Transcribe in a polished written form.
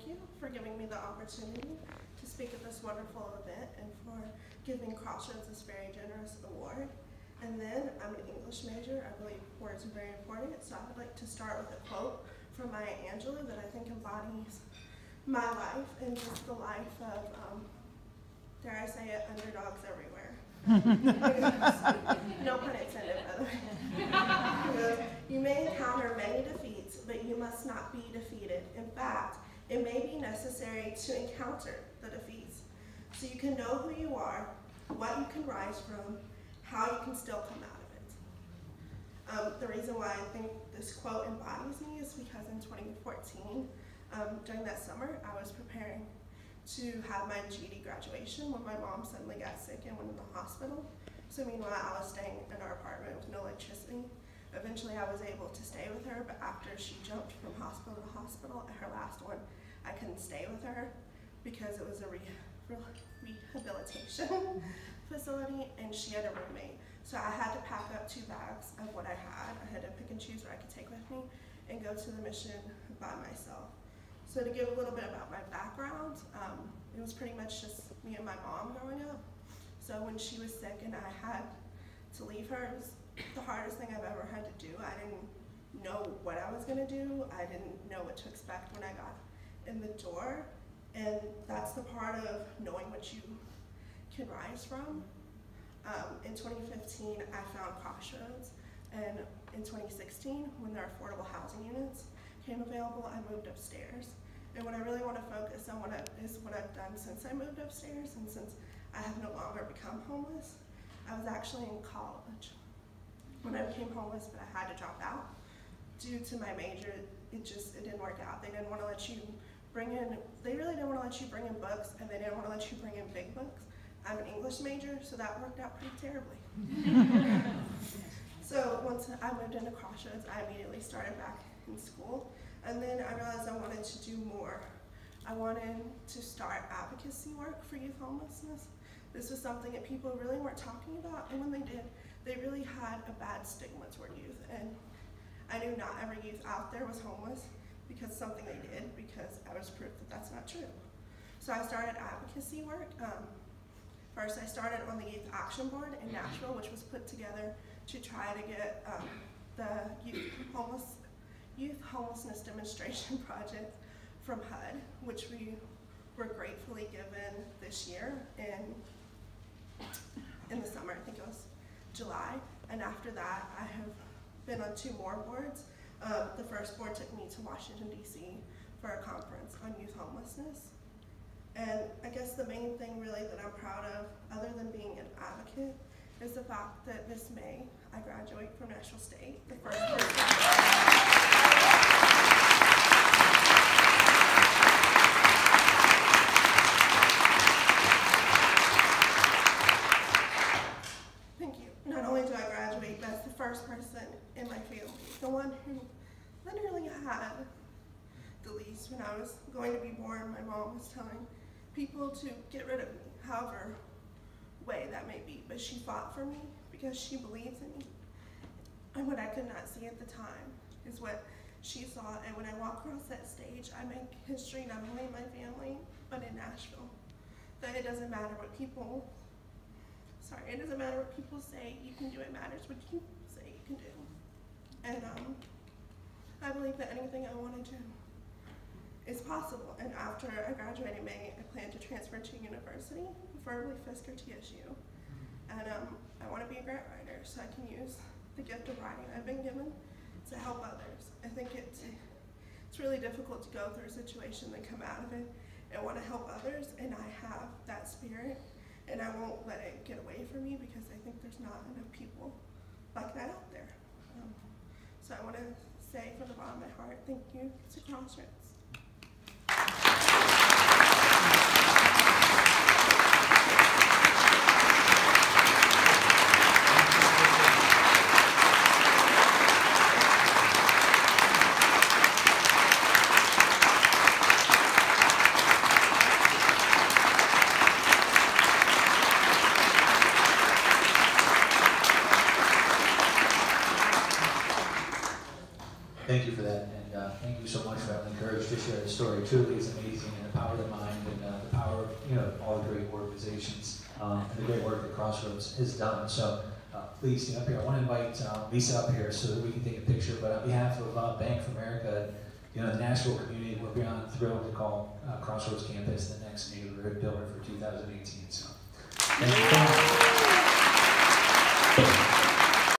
you for giving me the opportunity to speak at this wonderful event and for giving Crossroads this very generous award. And then I'm an English major. I believe words are very important, so I would like to start with a quote from Maya Angelou that I think embodies my life and just the life of, dare I say it, underdogs everywhere. No pun intended, by the way. You may encounter many defeats, but you must not be defeated. In fact, it may be necessary to encounter the defeats so you can know who you are, what you can rise from, how you can still come out of it. The reason why I think this quote embodies me is because in 2014, during that summer, I was preparing to have my GED graduation when my mom suddenly got sick and went in the hospital. So meanwhile, I was staying in our apartment with no electricity. Eventually, I was able to stay with her, but after she jumped from hospital to hospital, at her last one, I couldn't stay with her because it was a rehabilitation facility and she had a roommate. So I had to pack up 2 bags of what I had. I had to pick and choose what I could take with me and go to the mission by myself. So to give a little bit about my background, it was pretty much just me and my mom growing up. So when she was sick and I had to leave her, it was the hardest thing I've ever had to do. I didn't know what I was gonna do. I didn't know what to expect when I got in the door. And that's the part of knowing what you can rise from. In 2015, I found Crossroads, and in 2016, when their affordable housing units came available, I moved upstairs. And what I really want to focus on is what I've done since I moved upstairs and since I have no longer become homeless. I was actually in college when I became homeless, but I had to drop out. Due to my major, it didn't work out. They didn't want to let you they really didn't want to let you bring in books, and they didn't want to let you bring in big books. I'm an English major, so that worked out pretty terribly. So once I moved into Crossroads, I immediately started back in school, and then I realized I wanted to do more. I wanted to start advocacy work for youth homelessness. This was something that people really weren't talking about, and when they did, they really had a bad stigma toward youth. And I knew not every youth out there was homeless because something they did, because I was proof that that's not true. So I started advocacy work. First, I started on the Youth Action Board in Nashville, which was put together to try to get the Youth Homelessness Demonstration Project from HUD, which we were gratefully given this year in the summer. I think it was July. And after that, I have been on 2 more boards. The first board took me to Washington, D.C. for a conference on youth homelessness. And I guess the main thing really that I'm proud of, other than being an advocate, is the fact that this May, I graduate from Nashville State, the first person. Thank you. Not only do I graduate, but it's the first person in my family, the one who literally had the least. When I was going to be born, my mom was telling people to get rid of me, however way that may be, but she fought for me because she believes in me. And what I could not see at the time is what she saw, and when I walk across that stage, I make history not only in my family, but in Nashville. That it doesn't matter what people, it doesn't matter what people say you can do, it matters what you say you can do. And I believe that anything I want to do is possible. And after I graduate in May, I plan to transfer to university, preferably Fisk or TSU. And I want to be a grant writer so I can use the gift of writing I've been given to help others. I think it's really difficult to go through a situation and come out of it and want to help others, and I have that spirit, and I won't let it get away from me because I think there's not enough people like that out there. So I want to say from the bottom of my heart, thank you to Crossroads. Thank you for that, and thank you so much for having the courage to share the story. Truly, it's amazing, and the power of the mind, and the power of all the great organizations, and the great work that Crossroads has done. So please stand up here. I want to invite Lisa up here so that we can take a picture. But on behalf of Bank of America, the Nashville community, we're beyond thrilled to call Crossroads Campus the next neighborhood builder for 2018. So thank you.